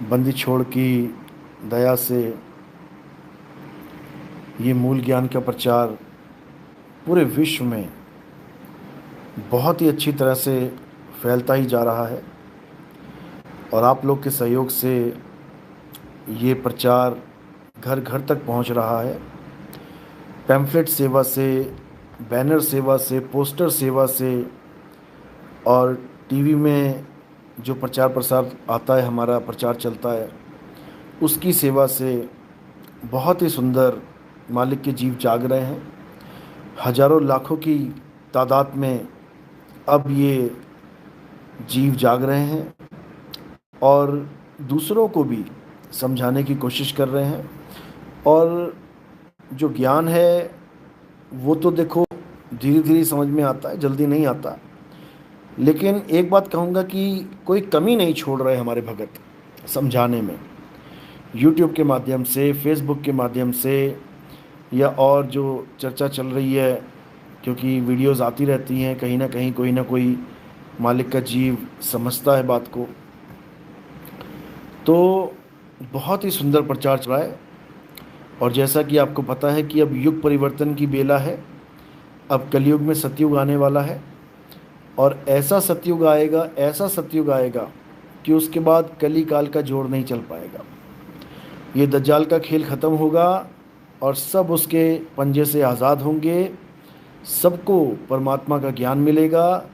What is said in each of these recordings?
बंदी छोड़ की दया से ये मूल ज्ञान का प्रचार पूरे विश्व में बहुत ही अच्छी तरह से फैलता ही जा रहा है। और आप लोग के सहयोग से ये प्रचार घर घर तक पहुंच रहा है। पैम्फलेट सेवा से, बैनर सेवा से, पोस्टर सेवा से, और टीवी में जो प्रचार प्रसार आता है, हमारा प्रचार चलता है, उसकी सेवा से बहुत ही सुंदर मालिक के जीव जाग रहे हैं। हजारों लाखों की तादाद में अब ये जीव जाग रहे हैं और दूसरों को भी समझाने की कोशिश कर रहे हैं। और जो ज्ञान है वो तो देखो धीरे धीरे समझ में आता है, जल्दी नहीं आता। लेकिन एक बात कहूँगा कि कोई कमी नहीं छोड़ रहे हमारे भगत समझाने में। यूट्यूब के माध्यम से, फेसबुक के माध्यम से, या और जो चर्चा चल रही है, क्योंकि वीडियोस आती रहती हैं, कहीं ना कहीं कोई ना कोई मालिक का जीव समझता है बात को। तो बहुत ही सुंदर प्रचार चल रहा है। और जैसा कि आपको पता है कि अब युग परिवर्तन की बेला है। अब कलयुग में सतयुग आने वाला है, और ऐसा सतयुग आएगा, ऐसा सतयुग आएगा कि उसके बाद कली काल का जोड़ नहीं चल पाएगा। ये दज्जाल का खेल ख़त्म होगा और सब उसके पंजे से आज़ाद होंगे। सबको परमात्मा का ज्ञान मिलेगा,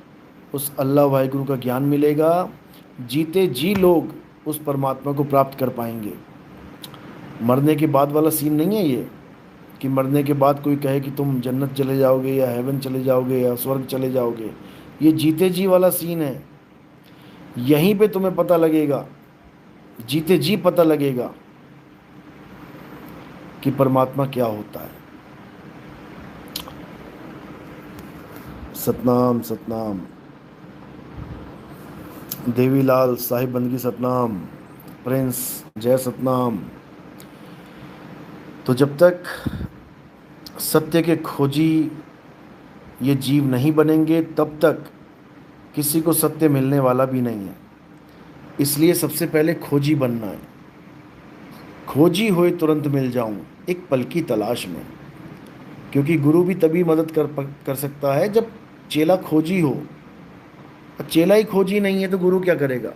उस अल्लाह वाहिगुरु का ज्ञान मिलेगा। जीते जी लोग उस परमात्मा को प्राप्त कर पाएंगे। मरने के बाद वाला सीन नहीं है ये, कि मरने के बाद कोई कहे कि तुम जन्नत चले जाओगे या हेवन चले जाओगे या स्वर्ग चले जाओगे। ये जीते जी वाला सीन है। यहीं पे तुम्हें पता लगेगा, जीते जी पता लगेगा कि परमात्मा क्या होता है। सतनाम सतनाम। देवीलाल साहिब बंदगी सतनाम। प्रिंस जय सतनाम। तो जब तक सत्य के खोजी ये जीव नहीं बनेंगे, तब तक किसी को सत्य मिलने वाला भी नहीं है। इसलिए सबसे पहले खोजी बनना है। खोजी हुए तुरंत मिल जाऊं, एक पल की तलाश में। क्योंकि गुरु भी तभी मदद कर सकता है जब चेला खोजी हो। और चेला ही खोजी नहीं है तो गुरु क्या करेगा।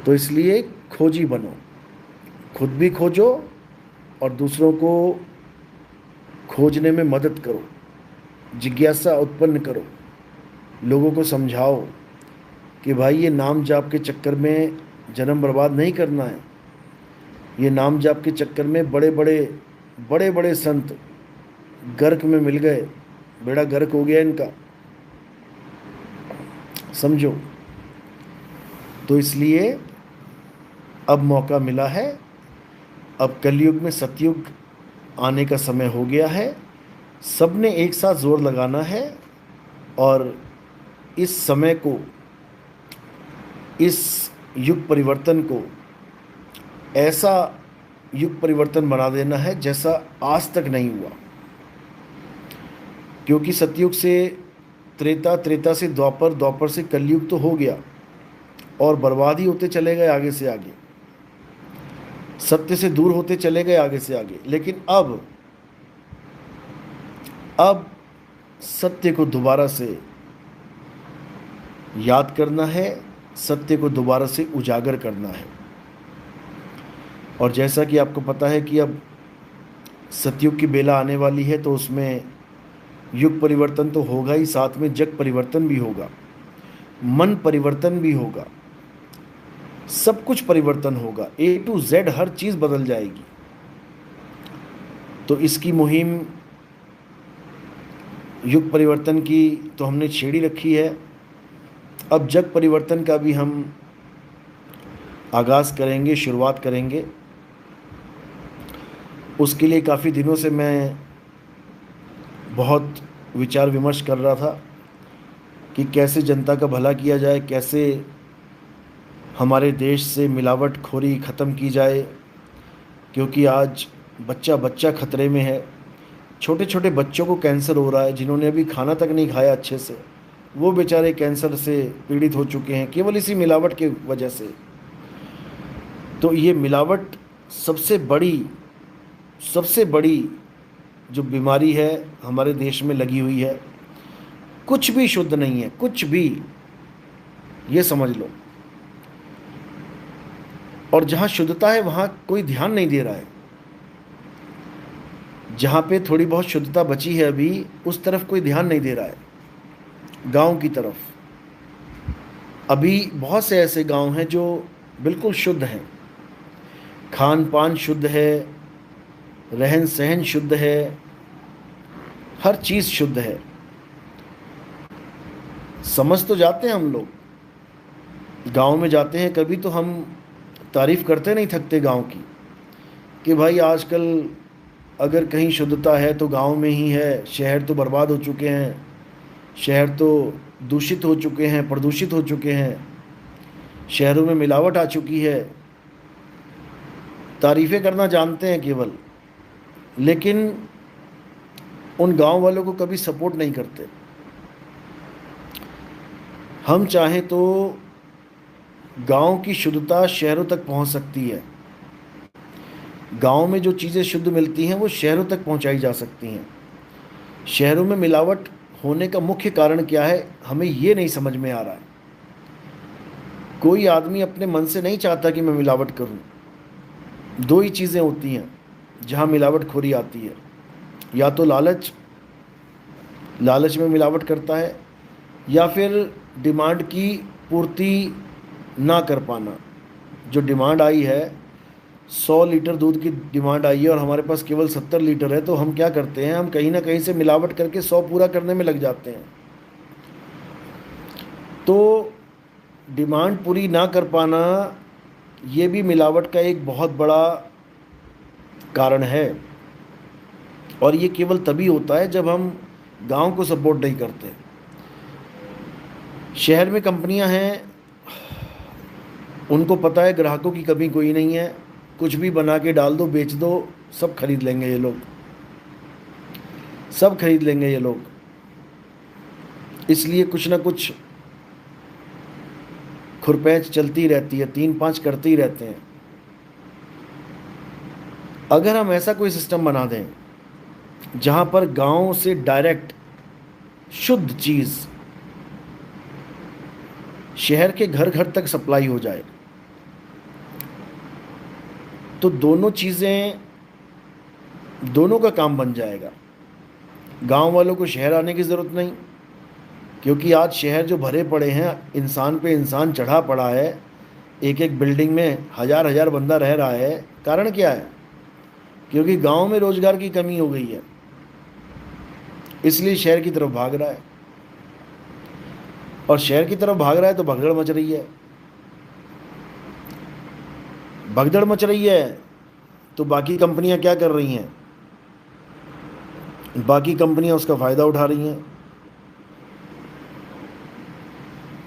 तो इसलिए खोजी बनो, खुद भी खोजो और दूसरों को खोजने में मदद करो, जिज्ञासा उत्पन्न करो, लोगों को समझाओ कि भाई ये नाम जाप के चक्कर में जन्म बर्बाद नहीं करना है। ये नाम जाप के चक्कर में बड़े बड़े संत गर्क में मिल गए, बेड़ा गर्क हो गया इनका, समझो। तो इसलिए अब मौका मिला है। अब कलयुग में सतयुग आने का समय हो गया है। सबने एक साथ जोर लगाना है और इस समय को, इस युग परिवर्तन को ऐसा युग परिवर्तन बना देना है जैसा आज तक नहीं हुआ। क्योंकि सतयुग से त्रेता, त्रेता से द्वापर, द्वापर से कलयुग तो हो गया और बर्बाद ही होते चले गए आगे से आगे। सत्य से दूर होते चले गए आगे से आगे। लेकिन अब सत्य को दोबारा से याद करना है, सत्य को दोबारा से उजागर करना है। और जैसा कि आपको पता है कि अब सतयुग की बेला आने वाली है, तो उसमें युग परिवर्तन तो होगा ही, साथ में जग परिवर्तन भी होगा, मन परिवर्तन भी होगा, सब कुछ परिवर्तन होगा। A to Z हर चीज़ बदल जाएगी। तो इसकी मुहिम युग परिवर्तन की तो हमने छेड़ी रखी है। अब जग परिवर्तन का भी हम आगाज़ करेंगे, शुरुआत करेंगे। उसके लिए काफ़ी दिनों से मैं बहुत विचार विमर्श कर रहा था कि कैसे जनता का भला किया जाए, कैसे हमारे देश से मिलावटखोरी ख़त्म की जाए। क्योंकि आज बच्चा बच्चा खतरे में है। छोटे छोटे बच्चों को कैंसर हो रहा है, जिन्होंने अभी खाना तक नहीं खाया अच्छे से, वो बेचारे कैंसर से पीड़ित हो चुके हैं केवल इसी मिलावट की वजह से। तो ये मिलावट सबसे बड़ी जो बीमारी है हमारे देश में लगी हुई है। कुछ भी शुद्ध नहीं है, कुछ भी, ये समझ लो। और जहाँ शुद्धता है वहाँ कोई ध्यान नहीं दे रहा है। जहाँ पे थोड़ी बहुत शुद्धता बची है अभी, उस तरफ कोई ध्यान नहीं दे रहा है। गांव की तरफ अभी बहुत से ऐसे गांव हैं जो बिल्कुल शुद्ध हैं, खान पान शुद्ध है, रहन सहन शुद्ध है, हर चीज़ शुद्ध है। समझ तो जाते हैं हम लोग, गांव में जाते हैं कभी तो हम तारीफ़ करते नहीं थकते गांव की, कि भाई आजकल अगर कहीं शुद्धता है तो गांव में ही है। शहर तो बर्बाद हो चुके हैं, शहर तो दूषित हो चुके हैं, प्रदूषित हो चुके हैं, शहरों में मिलावट आ चुकी है। तारीफ़ें करना जानते हैं केवल, लेकिन उन गांव वालों को कभी सपोर्ट नहीं करते। हम चाहें तो गांव की शुद्धता शहरों तक पहुंच सकती है। गांव में जो चीज़ें शुद्ध मिलती हैं वो शहरों तक पहुंचाई जा सकती हैं। शहरों में मिलावट होने का मुख्य कारण क्या है, हमें ये नहीं समझ में आ रहा है। कोई आदमी अपने मन से नहीं चाहता कि मैं मिलावट करूं। दो ही चीज़ें होती हैं जहां मिलावटखोरी आती है, या तो लालच में मिलावट करता है, या फिर डिमांड की पूर्ति ना कर पाना। जो डिमांड आई है, 100 लीटर दूध की डिमांड आई है और हमारे पास केवल 70 लीटर है, तो हम क्या करते हैं, हम कहीं ना कहीं से मिलावट करके 100 पूरा करने में लग जाते हैं। तो डिमांड पूरी ना कर पाना ये भी मिलावट का एक बहुत बड़ा कारण है। और ये केवल तभी होता है जब हम गांव को सपोर्ट नहीं करते। शहर में कंपनियां हैं, उनको पता है ग्राहकों की कमी कोई नहीं है, कुछ भी बना के डाल दो, बेच दो, सब खरीद लेंगे ये लोग, सब खरीद लेंगे ये लोग। इसलिए कुछ ना कुछ खुरपैच चलती रहती है, 3-5 करते ही रहते हैं। अगर हम ऐसा कोई सिस्टम बना दें जहाँ पर गांव से डायरेक्ट शुद्ध चीज़ शहर के घर घर तक सप्लाई हो जाए, तो दोनों का काम बन जाएगा। गांव वालों को शहर आने की ज़रूरत नहीं, क्योंकि आज शहर जो भरे पड़े हैं, इंसान पे इंसान चढ़ा पड़ा है, एक एक बिल्डिंग में हज़ार हज़ार बंदा रह रहा है। कारण क्या है? क्योंकि गांव में रोज़गार की कमी हो गई है, इसलिए शहर की तरफ भाग रहा है। और शहर की तरफ भाग रहा है तो भगदड़ मच रही है। भगदड़ मच रही है तो बाकी कंपनियां क्या कर रही हैं? बाकी कंपनियां उसका फ़ायदा उठा रही हैं,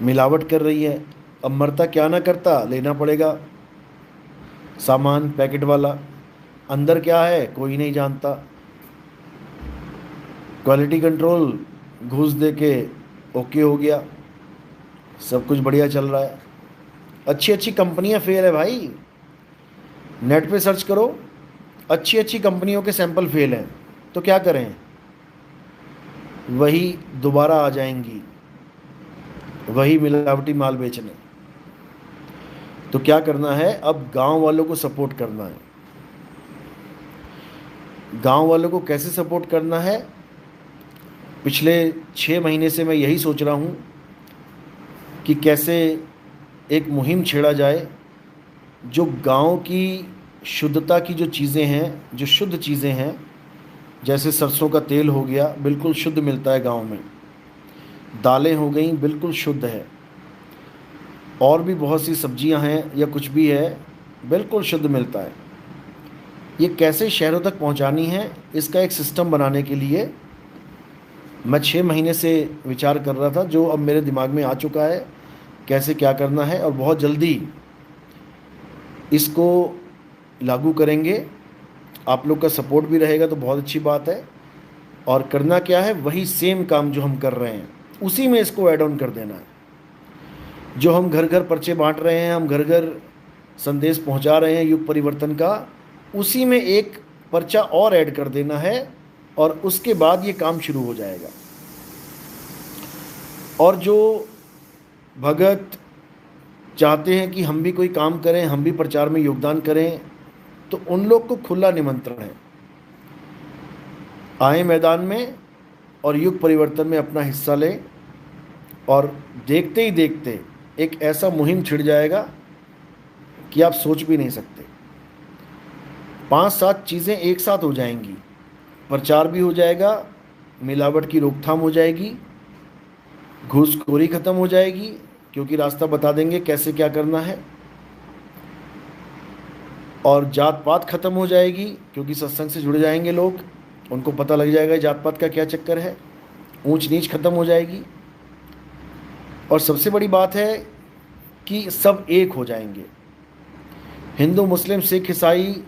मिलावट कर रही है। अब मरता क्या ना करता, लेना पड़ेगा सामान पैकेट वाला। अंदर क्या है कोई नहीं जानता। क्वालिटी कंट्रोल घूस दे के ओके हो गया, सब कुछ बढ़िया चल रहा है। अच्छी अच्छी कंपनियां फेल है भाई, नेट पे सर्च करो, अच्छी अच्छी कंपनियों के सैंपल फेल हैं। तो क्या करें? वही दोबारा आ जाएंगी, वही मिलावटी माल बेचने। तो क्या करना है, अब गांव वालों को सपोर्ट करना है। गांव वालों को कैसे सपोर्ट करना है? पिछले 6 महीने से मैं यही सोच रहा हूँ कि कैसे एक मुहिम छेड़ा जाए, जो गांव की शुद्धता की जो चीज़ें हैं, जो शुद्ध चीज़ें हैं, जैसे सरसों का तेल हो गया, बिल्कुल शुद्ध मिलता है गांव में। दालें हो गई, बिल्कुल शुद्ध है। और भी बहुत सी सब्जियां हैं या कुछ भी है, बिल्कुल शुद्ध मिलता है। ये कैसे शहरों तक पहुंचानी है, इसका एक सिस्टम बनाने के लिए मैं 6 महीने से विचार कर रहा था, जो अब मेरे दिमाग में आ चुका है कैसे क्या करना है। और बहुत जल्दी इसको लागू करेंगे। आप लोग का सपोर्ट भी रहेगा तो बहुत अच्छी बात है। और करना क्या है, वही सेम काम जो हम कर रहे हैं उसी में इसको ऐड ऑन कर देना है। जो हम घर घर पर्चे बांट रहे हैं, हम घर घर संदेश पहुंचा रहे हैं युग परिवर्तन का, उसी में एक पर्चा और ऐड कर देना है और उसके बाद ये काम शुरू हो जाएगा। और जो भगत चाहते हैं कि हम भी कोई काम करें, हम भी प्रचार में योगदान करें, तो उन लोग को खुला निमंत्रण है, आए मैदान में और युग परिवर्तन में अपना हिस्सा लें। और देखते ही देखते एक ऐसा मुहिम छिड़ जाएगा कि आप सोच भी नहीं सकते। 5-7 चीज़ें एक साथ हो जाएंगी। प्रचार भी हो जाएगा, मिलावट की रोकथाम हो जाएगी, घूसखोरी खत्म हो जाएगी क्योंकि रास्ता बता देंगे कैसे क्या करना है, और जात पात खत्म हो जाएगी क्योंकि सत्संग से जुड़ जाएंगे लोग, उनको पता लग जाएगा जात पात का क्या चक्कर है। ऊंच नीच खत्म हो जाएगी और सबसे बड़ी बात है कि सब एक हो जाएंगे। हिंदू मुस्लिम सिख ईसाई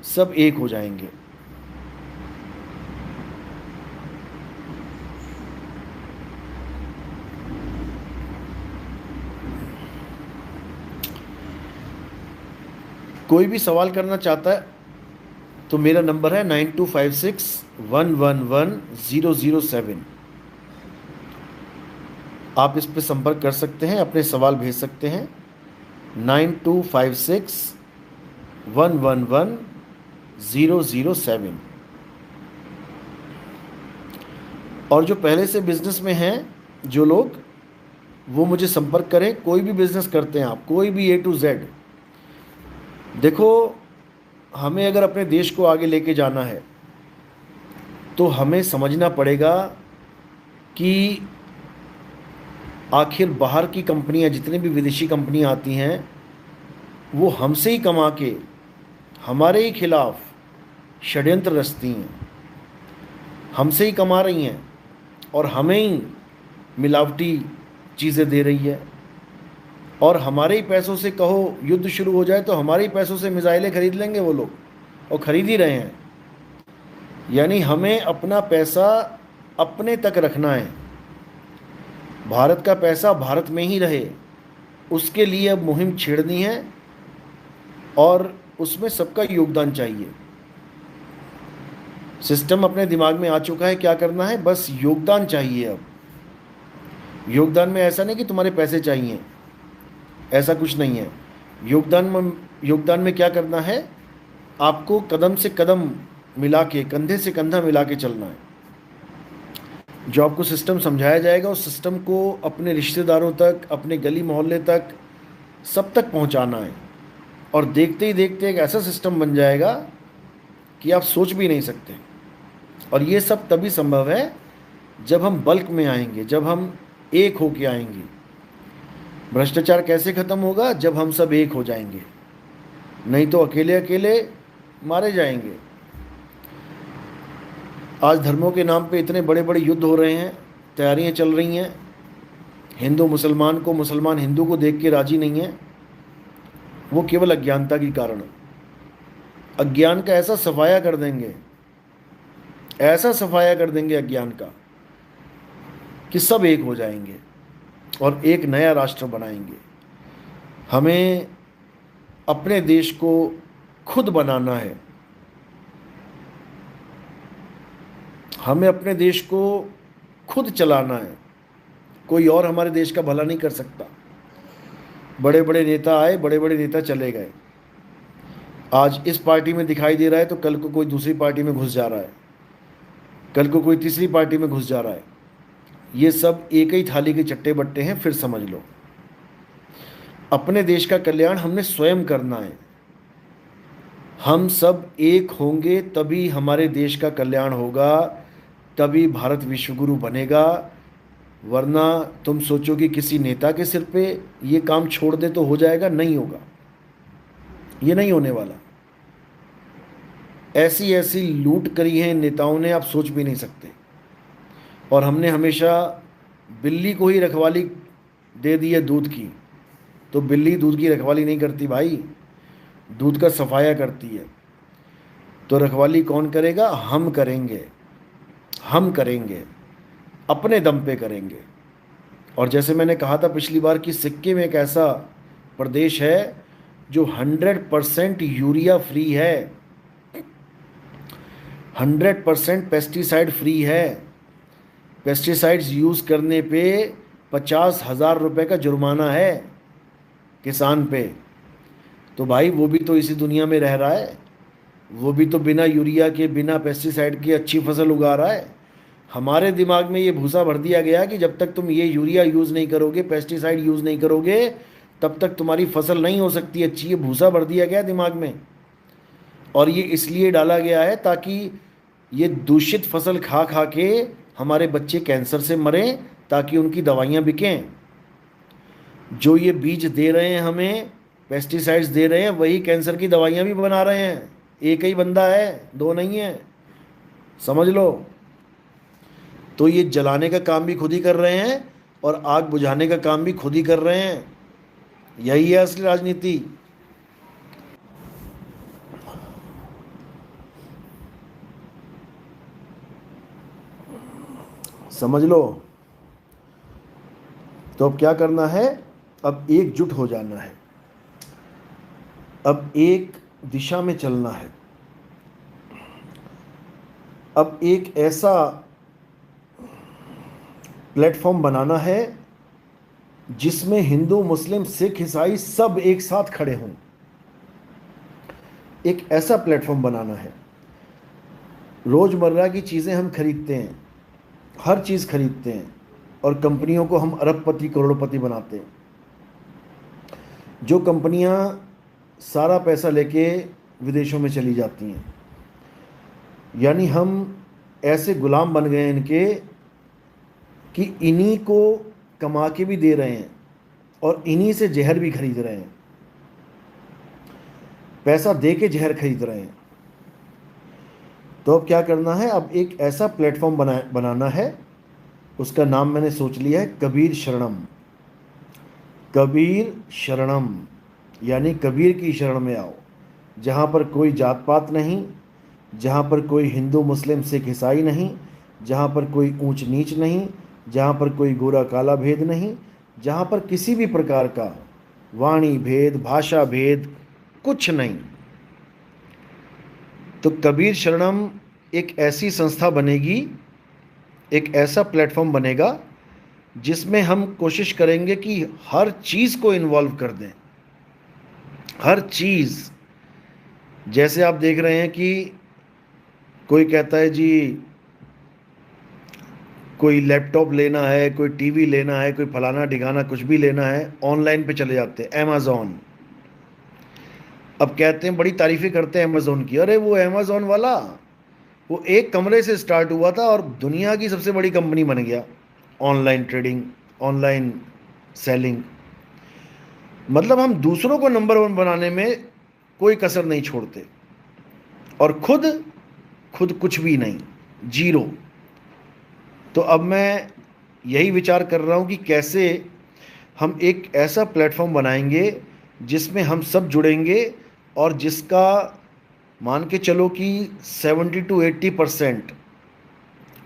सब एक हो जाएंगे। कोई भी सवाल करना चाहता है तो मेरा नंबर है 9256111007। आप इस पे संपर्क कर सकते हैं, अपने सवाल भेज सकते हैं। 9256111007। और जो पहले से बिजनेस में हैं जो लोग, वो मुझे संपर्क करें। कोई भी बिजनेस करते हैं आप, कोई भी A to Z। देखो, हमें अगर अपने देश को आगे लेके जाना है तो हमें समझना पड़ेगा कि आखिर बाहर की कंपनियां, जितनी भी विदेशी कंपनियां आती हैं, वो हमसे ही कमा के हमारे ही खिलाफ षड्यंत्र रचती हैं, हमसे ही कमा रही हैं और हमें ही मिलावटी चीज़ें दे रही है। और हमारे ही पैसों से कहो युद्ध शुरू हो जाए तो हमारे ही पैसों से मिसाइलें खरीद लेंगे वो लोग, और ख़रीद ही रहे हैं। यानी हमें अपना पैसा अपने तक रखना है, भारत का पैसा भारत में ही रहे, उसके लिए अब मुहिम छेड़नी है और उसमें सबका योगदान चाहिए। सिस्टम अपने दिमाग में आ चुका है क्या करना है, बस योगदान चाहिए। अब योगदान में ऐसा नहीं कि तुम्हारे पैसे चाहिए, ऐसा कुछ नहीं है। योगदान में क्या करना है, आपको कदम से कदम मिला के, कंधे से कंधा मिला के चलना है। जो आपको सिस्टम समझाया जाएगा उस सिस्टम को अपने रिश्तेदारों तक, अपने गली मोहल्ले तक, सब तक पहुंचाना है। और देखते ही देखते एक ऐसा सिस्टम बन जाएगा कि आप सोच भी नहीं सकते। और ये सब तभी संभव है जब हम बल्क में आएंगे, जब हम एक होके आएंगे। भ्रष्टाचार कैसे खत्म होगा, जब हम सब एक हो जाएंगे, नहीं तो अकेले अकेले मारे जाएंगे। आज धर्मों के नाम पे इतने बड़े बड़े युद्ध हो रहे हैं, तैयारियां चल रही हैं। हिंदू मुसलमान को, मुसलमान हिंदू को देख के राजी नहीं है। वो केवल अज्ञानता के कारण, अज्ञान का ऐसा सफाया कर देंगे, ऐसा सफाया कर देंगे अज्ञान का कि सब एक हो जाएंगे और एक नया राष्ट्र बनाएंगे। हमें अपने देश को खुद बनाना है, हमें अपने देश को खुद चलाना है। कोई और हमारे देश का भला नहीं कर सकता। बड़े बड़े नेता आए, बड़े बड़े नेता चले गए। आज इस पार्टी में दिखाई दे रहा है तो कल को कोई दूसरी पार्टी में घुस जा रहा है, कल को कोई तीसरी पार्टी में घुस जा रहा है। ये सब एक ही थाली के चट्टे बट्टे हैं। फिर समझ लो, अपने देश का कल्याण हमने स्वयं करना है। हम सब एक होंगे तभी हमारे देश का कल्याण होगा, तभी भारत विश्वगुरु बनेगा। वरना तुम सोचो कि किसी नेता के सिर पे ये काम छोड़ दे तो हो जाएगा, नहीं होगा। ये नहीं होने वाला। ऐसी ऐसी लूट करी है इन नेताओं ने, आप सोच भी नहीं सकते। और हमने हमेशा बिल्ली को ही रखवाली दे दी है दूध की, तो बिल्ली दूध की रखवाली नहीं करती भाई, दूध का सफाया करती है। तो रखवाली कौन करेगा? हम करेंगे, हम करेंगे, अपने दम पे करेंगे। और जैसे मैंने कहा था पिछली बार कि सिक्किम एक ऐसा प्रदेश है जो 100% यूरिया फ्री है, 100% पेस्टिसाइड फ्री है। पेस्टिसाइड्स यूज़ करने पे 50,000 रुपये का जुर्माना है किसान पे। तो भाई वो भी तो इसी दुनिया में रह रहा है, वो भी तो बिना यूरिया के, बिना पेस्टिसाइड के अच्छी फसल उगा रहा है। हमारे दिमाग में ये भूसा भर दिया गया कि जब तक तुम ये यूरिया यूज़ नहीं करोगे, पेस्टिसाइड यूज़ नहीं करोगे, तब तक तुम्हारी फसल नहीं हो सकती अच्छी। ये भूसा भर दिया गया दिमाग में, और ये इसलिए डाला गया है ताकि ये दूषित फसल खा खा के हमारे बच्चे कैंसर से मरें, ताकि उनकी दवाइयाँ बिकें। जो ये बीज दे रहे हैं हमें, पेस्टिसाइड्स दे रहे हैं, वही कैंसर की दवाइयाँ भी बना रहे हैं। एक ही बंदा है, दो नहीं है, समझ लो। तो ये जलाने का काम भी खुद ही कर रहे हैं और आग बुझाने का काम भी खुद ही कर रहे हैं। यही है असली राजनीति। समझ लो। तो अब क्या करना है? अब एकजुट हो जाना है, अब एक दिशा में चलना है। अब एक ऐसा प्लेटफॉर्म बनाना है जिसमें हिंदू, मुस्लिम, सिख, ईसाई सब एक साथ खड़े हों। एक ऐसा प्लेटफॉर्म बनाना है। रोज़मर्रा की चीज़ें हम खरीदते हैं, हर चीज़ खरीदते हैं, और कंपनियों को हम अरबपति करोड़पति बनाते हैं। जो कंपनियां सारा पैसा लेके विदेशों में चली जाती हैं, यानी हम ऐसे गुलाम बन गए इनके कि इन्हीं को कमा के भी दे रहे हैं और इन्हीं से जहर भी खरीद रहे हैं, पैसा दे के जहर खरीद रहे हैं। तो अब क्या करना है? अब एक ऐसा प्लेटफॉर्म बनाना है, उसका नाम मैंने सोच लिया है, कबीर शरणम। कबीर शरणम यानी कबीर की शरण में आओ, जहाँ पर कोई जात पात नहीं, जहाँ पर कोई हिंदू, मुस्लिम, सिख, ईसाई नहीं, जहाँ पर कोई ऊंच नीच नहीं, जहाँ पर कोई गोरा काला भेद नहीं, जहाँ पर किसी भी प्रकार का वाणी भेद, भाषा भेद कुछ नहीं। तो कबीर शरणम एक ऐसी संस्था बनेगी, एक ऐसा प्लेटफॉर्म बनेगा जिसमें हम कोशिश करेंगे कि हर चीज़ को इन्वॉल्व कर दें, हर चीज़। जैसे आप देख रहे हैं कि कोई कहता है जी कोई लैपटॉप लेना है, कोई टीवी लेना है, कोई फलाना ढिकाना कुछ भी लेना है, ऑनलाइन पे चले जाते हैं, अमेज़ॉन। अब कहते हैं, बड़ी तारीफ़ें करते हैं अमेज़ॉन की, अरे वो अमेज़ॉन वाला वो एक कमरे से स्टार्ट हुआ था और दुनिया की सबसे बड़ी कंपनी बन गया। ऑनलाइन ट्रेडिंग, ऑनलाइन सेलिंग, मतलब हम दूसरों को नंबर वन बनाने में कोई कसर नहीं छोड़ते, और खुद कुछ भी नहीं, जीरो। तो अब मैं यही विचार कर रहा हूँ कि कैसे हम एक ऐसा प्लेटफॉर्म बनाएंगे जिसमें हम सब जुड़ेंगे, और जिसका मान के चलो कि 70 to 80%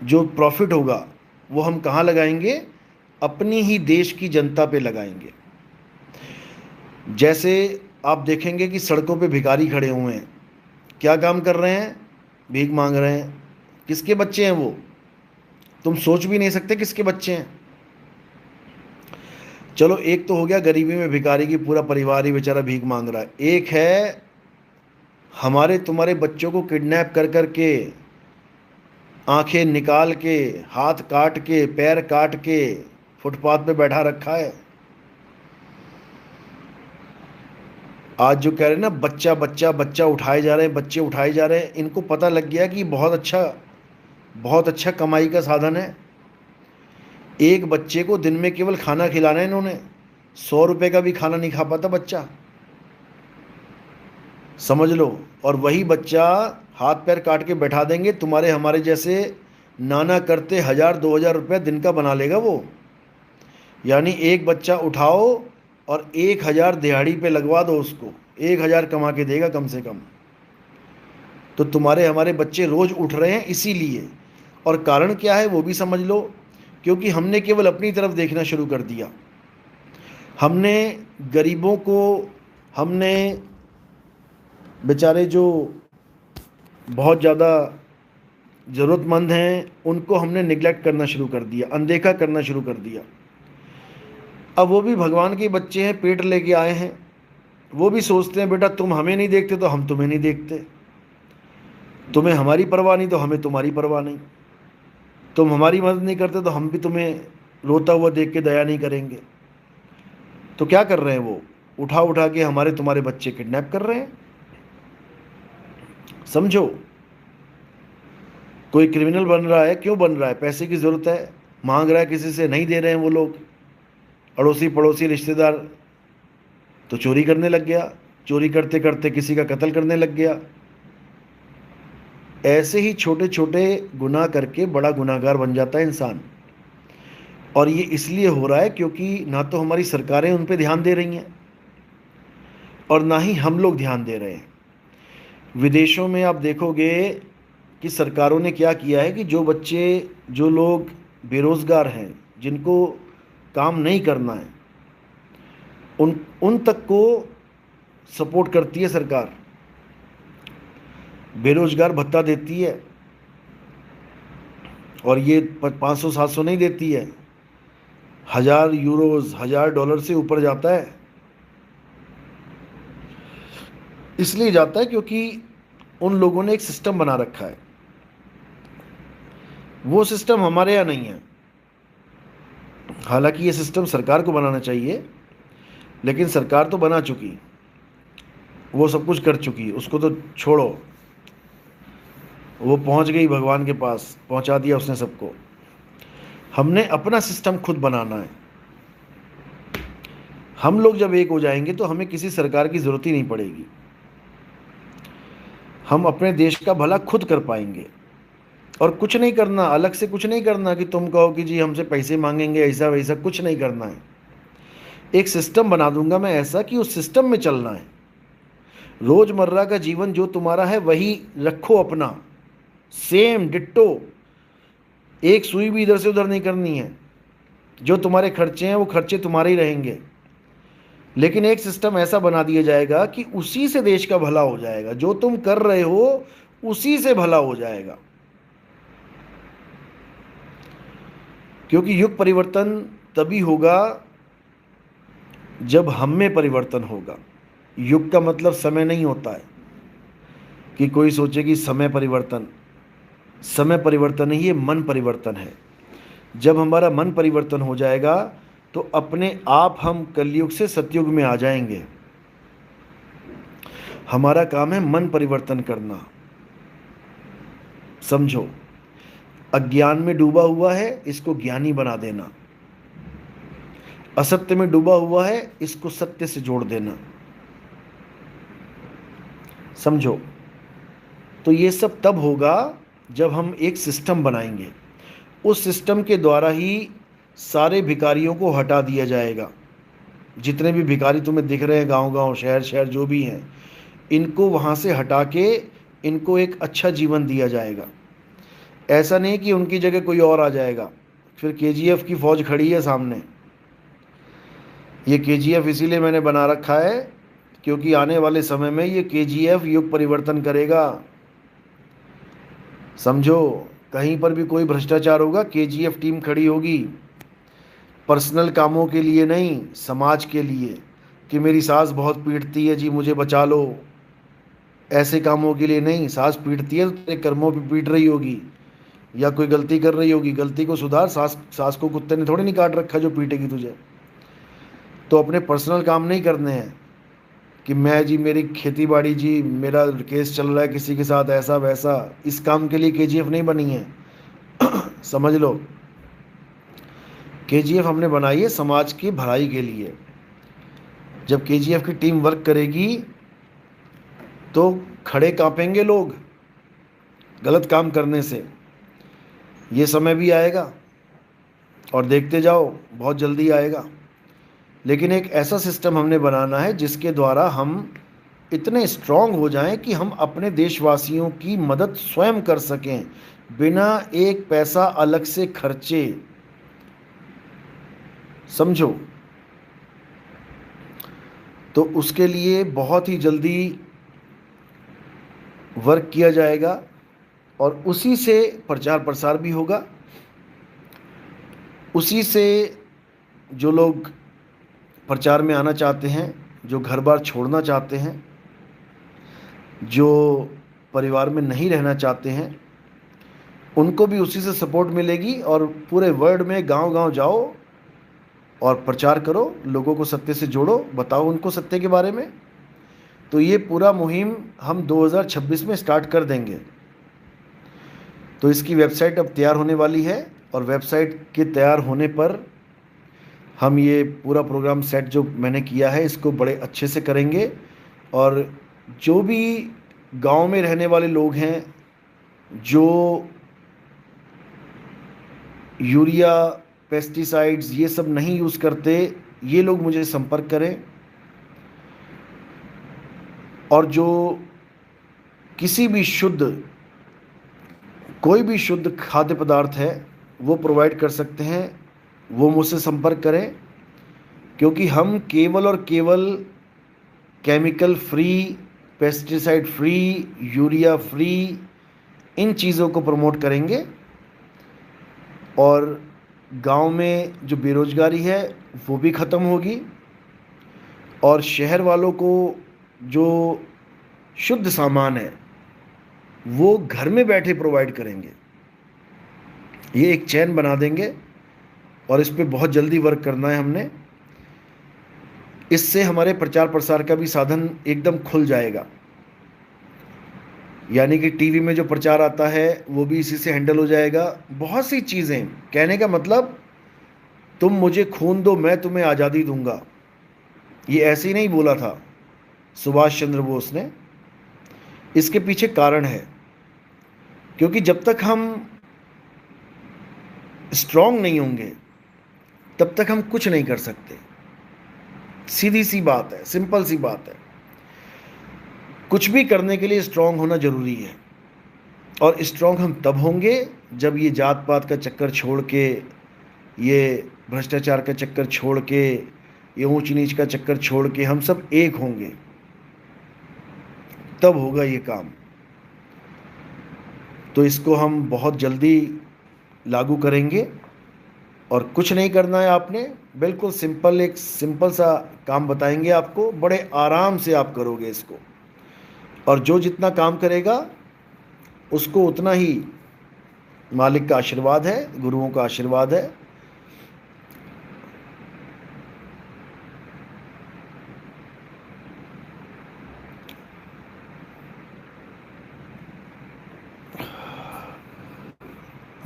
जो प्रॉफिट होगा वो हम कहाँ लगाएंगे? अपनी ही देश की जनता पे लगाएंगे। जैसे आप देखेंगे कि सड़कों पे भिखारी खड़े हुए हैं, क्या काम कर रहे हैं? भीख मांग रहे हैं। किसके बच्चे हैं वो? तुम सोच भी नहीं सकते किसके बच्चे हैं। चलो एक तो हो गया गरीबी में भिखारी की पूरा परिवार ही बेचारा भीख मांग रहा है, एक है हमारे तुम्हारे बच्चों को किडनैप कर कर के, आंखें निकाल के, हाथ काट के, पैर काट के फुटपाथ पे बैठा रखा है। आज जो कह रहे हैं ना, बच्चा बच्चा बच्चा उठाए जा रहे हैं, बच्चे उठाए जा रहे हैं, इनको पता लग गया कि बहुत अच्छा कमाई का साधन है। एक बच्चे को दिन में केवल खाना खिलाना है इन्होंने, 100 रुपये का भी खाना नहीं खा पाता बच्चा, समझ लो। और वही बच्चा हाथ पैर काट के बैठा देंगे, तुम्हारे हमारे जैसे नाना करते 1000-2000 रुपये दिन का बना लेगा वो। यानी एक बच्चा उठाओ और 1000 दिहाड़ी पे लगवा दो उसको, 1000 कमा के देगा कम से कम। तो तुम्हारे हमारे बच्चे रोज़ उठ रहे हैं इसीलिए। और कारण क्या है वो भी समझ लो, क्योंकि हमने केवल अपनी तरफ देखना शुरू कर दिया। हमने गरीबों को हमने बेचारे जो बहुत ज़्यादा ज़रूरतमंद हैं उनको हमने निगलेक्ट करना शुरू कर दिया, अनदेखा करना शुरू कर दिया। अब वो भी भगवान के बच्चे हैं, पेट लेके आए हैं, वो भी सोचते हैं बेटा तुम हमें नहीं देखते तो हम तुम्हें नहीं देखते, तुम्हें हमारी परवाह नहीं तो हमें तुम्हारी परवाह नहीं, तुम हमारी मदद नहीं करते तो हम भी तुम्हें रोता हुआ देख के दया नहीं करेंगे। तो क्या कर रहे हैं वो, उठा उठा के हमारे तुम्हारे बच्चे किडनैप कर रहे हैं। समझो, कोई क्रिमिनल बन रहा है, क्यों बन रहा है? पैसे की ज़रूरत है, मांग रहा है किसी से, नहीं दे रहे हैं वो लोग, अड़ोसी पड़ोसी रिश्तेदार, तो चोरी करने लग गया, चोरी करते करते किसी का कत्ल करने लग गया। ऐसे ही छोटे छोटे गुनाह करके बड़ा गुनाहगार बन जाता है इंसान। और ये इसलिए हो रहा है क्योंकि ना तो हमारी सरकारें उन पे ध्यान दे रही हैं और ना ही हम लोग ध्यान दे रहे हैं। विदेशों में आप देखोगे कि सरकारों ने क्या किया है कि जो लोग बेरोज़गार हैं, जिनको काम नहीं करना है, उन उन तक को सपोर्ट करती है सरकार, बेरोज़गार भत्ता देती है। और ये 500-700 नहीं देती है, 1000 यूरोज़, $1000 से ऊपर जाता है। इसलिए जाता है क्योंकि उन लोगों ने एक सिस्टम बना रखा है। वो सिस्टम हमारे यहाँ नहीं है। हालांकि ये सिस्टम सरकार को बनाना चाहिए, लेकिन सरकार तो बना चुकी, वो सब कुछ कर चुकी, उसको तो छोड़ो, वो पहुंच गई भगवान के पास, पहुंचा दिया उसने सबको। हमने अपना सिस्टम खुद बनाना है। हम लोग जब एक हो जाएंगे तो हमें किसी सरकार की ज़रूरत ही नहीं पड़ेगी। हम अपने देश का भला खुद कर पाएंगे। और कुछ नहीं करना, अलग से कुछ नहीं करना कि तुम कहो कि जी हमसे पैसे मांगेंगे, ऐसा वैसा कुछ नहीं करना है। एक सिस्टम बना दूंगा मैं ऐसा कि उस सिस्टम में चलना है। रोज़मर्रा का जीवन जो तुम्हारा है वही रखो अपना, सेम डिट्टो, एक सुई भी इधर से उधर नहीं करनी है। जो तुम्हारे खर्चे हैं वो खर्चे तुम्हारे ही रहेंगे, लेकिन एक सिस्टम ऐसा बना दिया जाएगा कि उसी से देश का भला हो जाएगा। जो तुम कर रहे हो उसी से भला हो जाएगा। क्योंकि युग परिवर्तन तभी होगा जब हम में परिवर्तन होगा। युग का मतलब समय नहीं होता है कि कोई सोचे कि समय परिवर्तन नहीं, ये मन परिवर्तन है। जब हमारा मन परिवर्तन हो जाएगा तो अपने आप हम कलयुग से सतयुग में आ जाएंगे। हमारा काम है मन परिवर्तन करना। समझो, अज्ञान में डूबा हुआ है, इसको ज्ञानी बना देना। असत्य में डूबा हुआ है, इसको सत्य से जोड़ देना। समझो, तो ये सब तब होगा जब हम एक सिस्टम बनाएंगे। उस सिस्टम के द्वारा ही सारे भिखारियों को हटा दिया जाएगा। जितने भी भिखारी तुम्हें दिख रहे हैं, गांव-गांव, शहर-शहर जो भी हैं, इनको वहाँ से हटा के इनको एक अच्छा जीवन दिया जाएगा। ऐसा नहीं कि उनकी जगह कोई और आ जाएगा। फिर केजीएफ की फ़ौज खड़ी है सामने। ये केजीएफ इसीलिए मैंने बना रखा है क्योंकि आने वाले समय में ये केजीएफ युग परिवर्तन करेगा। समझो, कहीं पर भी कोई भ्रष्टाचार होगा, केजीएफ टीम खड़ी होगी। पर्सनल कामों के लिए नहीं, समाज के लिए, कि मेरी सास बहुत पीटती है जी, मुझे बचा लो। ऐसे कामों के लिए नहीं। सास पीटती है तो तेरे कर्मों पे पीट रही होगी, या कोई गलती कर रही होगी, गलती को सुधार। सास को कुत्ते ने थोड़ी नहीं काट रखा जो पीटेगी तुझे। तो अपने पर्सनल काम नहीं करने हैं कि मैं जी, मेरी खेती बाड़ी जी, मेरा केस चल रहा है किसी के साथ, ऐसा वैसा। इस काम के लिए केजीएफ नहीं बनी है। समझ लो, केजीएफ हमने बनाई है समाज की भलाई के लिए। जब केजीएफ की टीम वर्क करेगी तो खड़े कांपेंगे लोग गलत काम करने से। ये समय भी आएगा और देखते जाओ, बहुत जल्दी आएगा। लेकिन एक ऐसा सिस्टम हमने बनाना है जिसके द्वारा हम इतने स्ट्रांग हो जाएं कि हम अपने देशवासियों की मदद स्वयं कर सकें, बिना एक पैसा अलग से खर्चे। समझो, तो उसके लिए बहुत ही जल्दी वर्क किया जाएगा और उसी से प्रचार प्रसार भी होगा। उसी से जो लोग प्रचार में आना चाहते हैं, जो घर बार छोड़ना चाहते हैं, जो परिवार में नहीं रहना चाहते हैं, उनको भी उसी से सपोर्ट मिलेगी। और पूरे वर्ल्ड में गांव-गांव जाओ और प्रचार करो, लोगों को सत्य से जोड़ो, बताओ उनको सत्य के बारे में। तो ये पूरा मुहिम हम 2026 में स्टार्ट कर देंगे। तो इसकी वेबसाइट अब तैयार होने वाली है और वेबसाइट के तैयार होने पर हम ये पूरा प्रोग्राम सेट जो मैंने किया है इसको बड़े अच्छे से करेंगे। और जो भी गांव में रहने वाले लोग हैं, जो यूरिया, पेस्टिसाइड्स ये सब नहीं यूज़ करते, ये लोग मुझे संपर्क करें। और जो किसी भी कोई भी शुद्ध खाद्य पदार्थ है वो प्रोवाइड कर सकते हैं, वो मुझसे संपर्क करें। क्योंकि हम केवल और केवल chemical free, pesticide free, urea free in चीज़ों को प्रमोट करेंगे। और गांव में जो बेरोजगारी है वो भी ख़त्म होगी और शहर वालों को जो शुद्ध सामान है वो घर में बैठे प्रोवाइड करेंगे। ये एक चैन बना देंगे और इस पे बहुत जल्दी वर्क करना है हमने। इससे हमारे प्रचार प्रसार का भी साधन एकदम खुल जाएगा। यानी कि टीवी में जो प्रचार आता है वो भी इसी से हैंडल हो जाएगा। बहुत सी चीज़ें, कहने का मतलब तुम मुझे खून दो मैं तुम्हें आज़ादी दूंगा, ये ऐसे ही नहीं बोला था सुभाष चंद्र बोस ने। इसके पीछे कारण है, क्योंकि जब तक हम स्ट्रांग नहीं होंगे तब तक हम कुछ नहीं कर सकते। सीधी सी बात है, सिंपल सी बात है। कुछ भी करने के लिए स्ट्रांग होना ज़रूरी है। और स्ट्रांग हम तब होंगे जब ये जात पात का चक्कर छोड़ के, ये भ्रष्टाचार का चक्कर छोड़ के, ये ऊंच नीच का चक्कर छोड़ के हम सब एक होंगे, तब होगा ये काम। तो इसको हम बहुत जल्दी लागू करेंगे। और कुछ नहीं करना है आपने, बिल्कुल सिंपल, एक सिंपल सा काम बताएंगे आपको, बड़े आराम से आप करोगे इसको। और जो जितना काम करेगा उसको उतना ही मालिक का आशीर्वाद है, गुरुओं का आशीर्वाद है।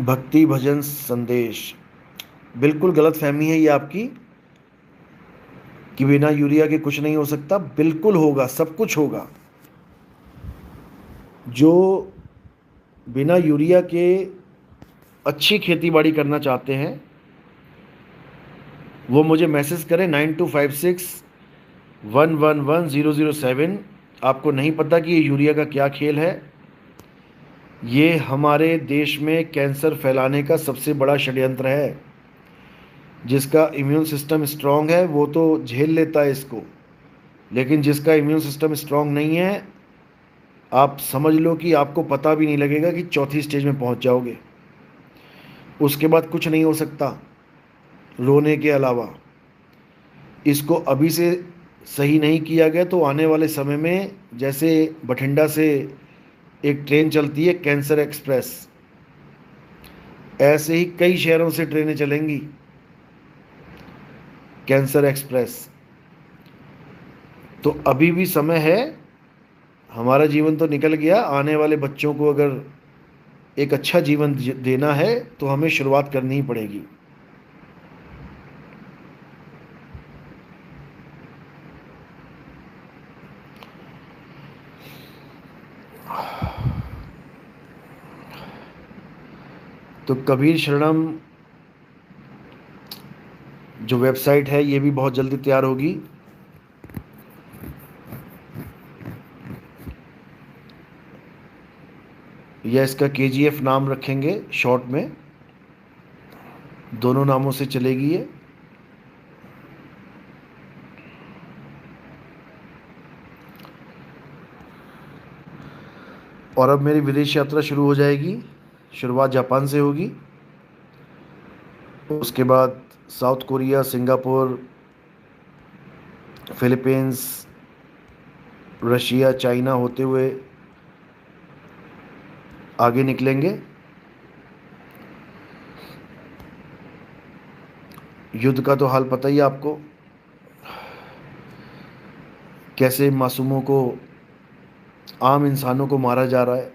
भक्ति भजन संदेश, बिल्कुल गलत फहमी है ये आपकी कि बिना यूरिया के कुछ नहीं हो सकता। बिल्कुल होगा, सब कुछ होगा। जो बिना यूरिया के अच्छी खेती बाड़ी करना चाहते हैं वो मुझे मैसेज करें 9256111007। आपको नहीं पता कि ये यूरिया का क्या खेल है? ये हमारे देश में कैंसर फैलाने का सबसे बड़ा षड्यंत्र है। जिसका इम्यून सिस्टम स्ट्रांग है वो तो झेल लेता है इसको, लेकिन जिसका इम्यून सिस्टम स्ट्रांग नहीं है, आप समझ लो कि आपको पता भी नहीं लगेगा कि चौथी स्टेज में पहुंच जाओगे। उसके बाद कुछ नहीं हो सकता रोने के अलावा। इसको अभी से सही नहीं किया गया तो आने वाले समय में, जैसे बठिंडा से एक ट्रेन चलती है कैंसर एक्सप्रेस, ऐसे ही कई शहरों से ट्रेनें चलेंगी कैंसर एक्सप्रेस। तो अभी भी समय है, हमारा जीवन तो निकल गया, आने वाले बच्चों को अगर एक अच्छा जीवन देना है तो हमें शुरुआत करनी ही पड़ेगी। तो कबीर शरणम जो वेबसाइट है ये भी बहुत जल्दी तैयार होगी। या इसका KGF नाम रखेंगे शॉर्ट में, दोनों नामों से चलेगी ये। और अब मेरी विदेश यात्रा शुरू हो जाएगी। शुरुआत जापान से होगी, उसके बाद south Korea, Singapore, Philippines, Russia, China होते हुए आगे निकलेंगे। युद्ध का तो हाल पता ही है आपको, कैसे मासूमों को, आम इंसानों को मारा जा रहा है।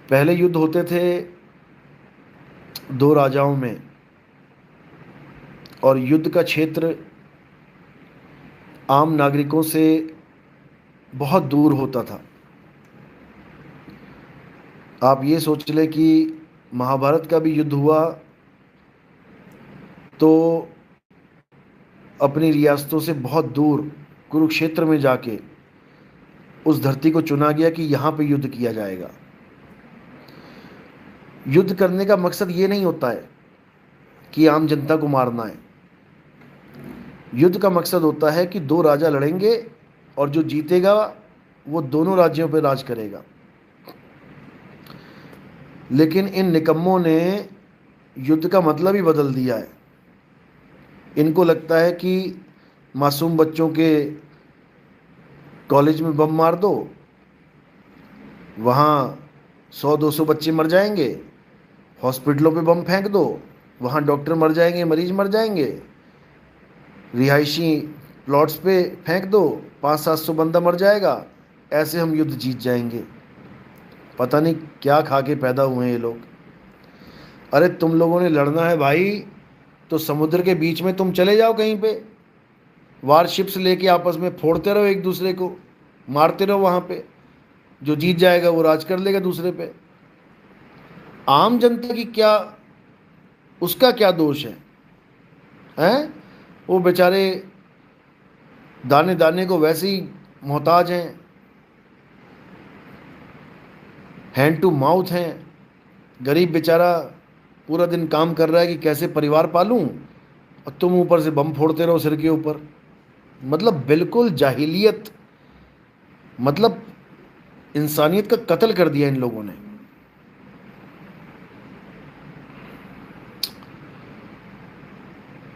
पहले युद्ध होते थे दो राजाओं में, और युद्ध का क्षेत्र आम नागरिकों से बहुत दूर होता था। आप ये सोच लें कि महाभारत का भी युद्ध हुआ तो अपनी रियासतों से बहुत दूर कुरुक्षेत्र में जाके उस धरती को चुना गया कि यहाँ पे युद्ध किया जाएगा। युद्ध करने का मकसद ये नहीं होता है कि आम जनता को मारना है। युद्ध का मकसद होता है कि दो राजा लड़ेंगे और जो जीतेगा वो दोनों राज्यों पर राज करेगा। लेकिन इन निकम्मों ने युद्ध का मतलब ही बदल दिया है। इनको लगता है कि मासूम बच्चों के कॉलेज में बम मार दो, वहाँ 100-200 बच्चे मर जाएंगे। हॉस्पिटलों पे बम फेंक दो, वहाँ डॉक्टर मर जाएंगे, मरीज मर जाएंगे। रिहायशी प्लॉट्स पे फेंक दो, 500-700 बंदा मर जाएगा। ऐसे हम युद्ध जीत जाएंगे। पता नहीं क्या खा के पैदा हुए हैं ये लोग। अरे तुम लोगों ने लड़ना है भाई तो समुद्र के बीच में तुम चले जाओ कहीं पे, वारशिप्स लेके आपस में फोड़ते रहो, एक दूसरे को मारते रहो। वहाँ पे जो जीत जाएगा वो राज कर लेगा दूसरे पे। आम जनता की क्या, उसका क्या दोष है? हैं? वो बेचारे दाने दाने को वैसे ही मोहताज हैं, हैंड टू माउथ हैं। गरीब बेचारा पूरा दिन काम कर रहा है कि कैसे परिवार पालूं, और तुम ऊपर से बम फोड़ते रहो सिर के ऊपर। मतलब बिल्कुल जाहिलियत, मतलब इंसानियत का कत्ल कर दिया इन लोगों ने।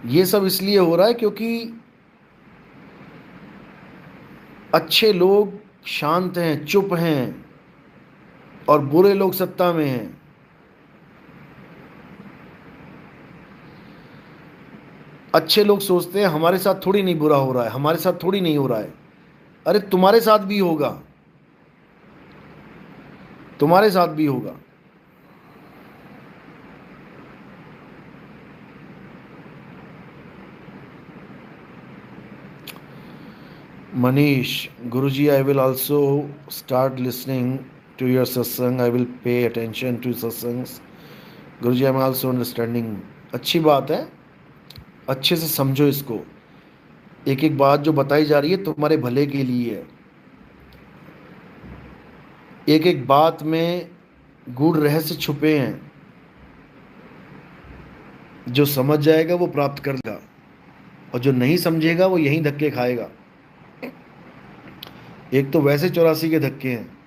ये सब इसलिए हो रहा है क्योंकि अच्छे लोग शांत हैं, चुप हैं, और बुरे लोग सत्ता में हैं। अच्छे लोग सोचते हैं हमारे साथ थोड़ी नहीं बुरा हो रहा है, हमारे साथ थोड़ी नहीं हो रहा है। अरे तुम्हारे साथ भी होगा, तुम्हारे साथ भी होगा। Manish, Guruji, I will also start listening to your satsang. I will pay attention to satsangs. Guruji, I am also understanding. अच्छी बात है, अच्छे से समझो इसको। एक एक बात जो बताई जा रही है तुम्हारे भले के लिए है। एक एक बात में गूढ़ रहस्य छुपे हैं। जो समझ जाएगा वो प्राप्त कर लेगा, और जो नहीं समझेगा वो यहीं धक्के खाएगा। एक तो वैसे 84 के धक्के हैं,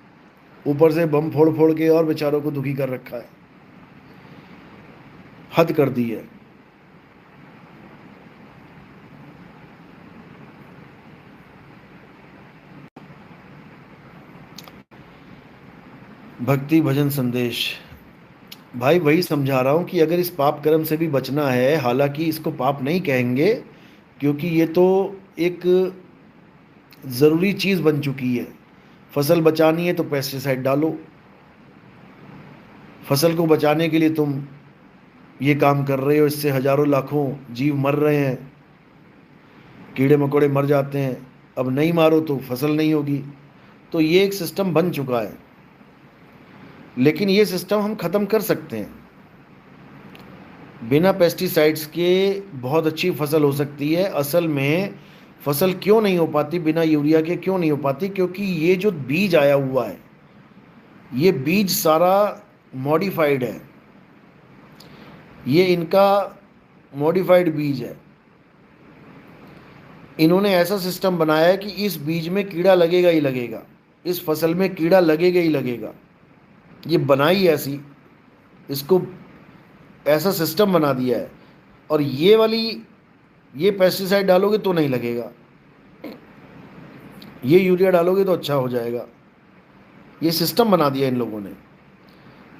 ऊपर से बम फोड़ फोड़ के और बेचारों को दुखी कर रखा है। हद कर दी है। भक्ति भजन संदेश, भाई वही समझा रहा हूं कि अगर इस पाप कर्म से भी बचना है, हालांकि इसको पाप नहीं कहेंगे क्योंकि ये तो एक ज़रूरी चीज़ बन चुकी है। फसल बचानी है तो पेस्टिसाइड डालो, फसल को बचाने के लिए तुम ये काम कर रहे हो, इससे हजारों लाखों जीव मर रहे हैं, कीड़े मकोड़े मर जाते हैं। अब नहीं मारो तो फसल नहीं होगी। तो ये एक सिस्टम बन चुका है, लेकिन ये सिस्टम हम ख़त्म कर सकते हैं। बिना पेस्टिसाइड्स के बहुत अच्छी फसल हो सकती है। असल में फसल क्यों नहीं हो पाती बिना यूरिया के, क्यों नहीं हो पाती? क्योंकि ये जो बीज आया हुआ है, ये बीज सारा मॉडिफाइड है। ये इनका मॉडिफाइड बीज है। इन्होंने ऐसा सिस्टम बनाया है कि इस बीज में कीड़ा लगेगा ही लगेगा, इस फसल में कीड़ा लगेगा ही लगेगा। ये बनाई ऐसी, इसको ऐसा सिस्टम बना दिया है। और ये पेस्टिसाइड डालोगे तो नहीं लगेगा, ये यूरिया डालोगे तो अच्छा हो जाएगा। ये सिस्टम बना दिया इन लोगों ने,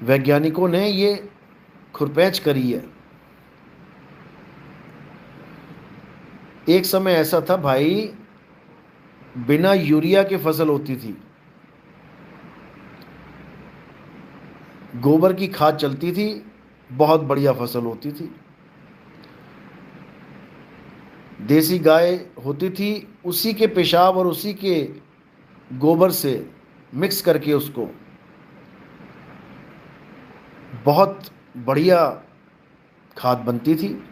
वैज्ञानिकों ने ये खुरपैच करी है। एक समय ऐसा था भाई, बिना यूरिया के फसल होती थी, गोबर की खाद चलती थी, बहुत बढ़िया फसल होती थी। देसी गाय होती थी, उसी के पेशाब और उसी के गोबर से मिक्स करके उसको बहुत बढ़िया खाद बनती थी।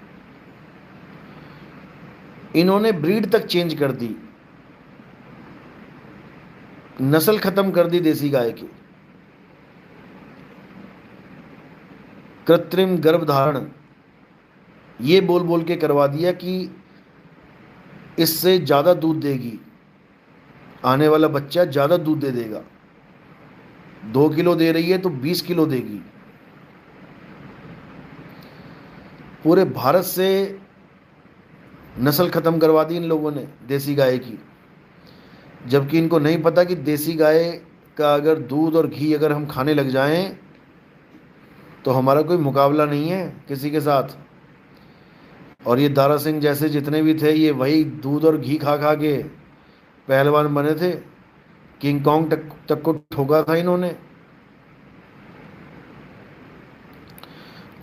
इन्होंने ब्रीड तक चेंज कर दी, नस्ल खत्म कर दी देसी गाय की। कृत्रिम गर्भधारण ये बोल बोल के करवा दिया कि इससे ज़्यादा दूध देगी, आने वाला बच्चा ज़्यादा दूध दे देगा, 2 किलो दे रही है तो 20 किलो देगी। पूरे भारत से नस्ल खत्म करवा दी इन लोगों ने देसी गाय की, जबकि इनको नहीं पता कि देसी गाय का अगर दूध और घी अगर हम खाने लग जाएं तो हमारा कोई मुकाबला नहीं है किसी के साथ। और ये दारा सिंह जैसे जितने भी थे, ये वही दूध और घी खा खा के पहलवान बने थे। किंग कॉन्ग तक को ठोका था इन्होंने।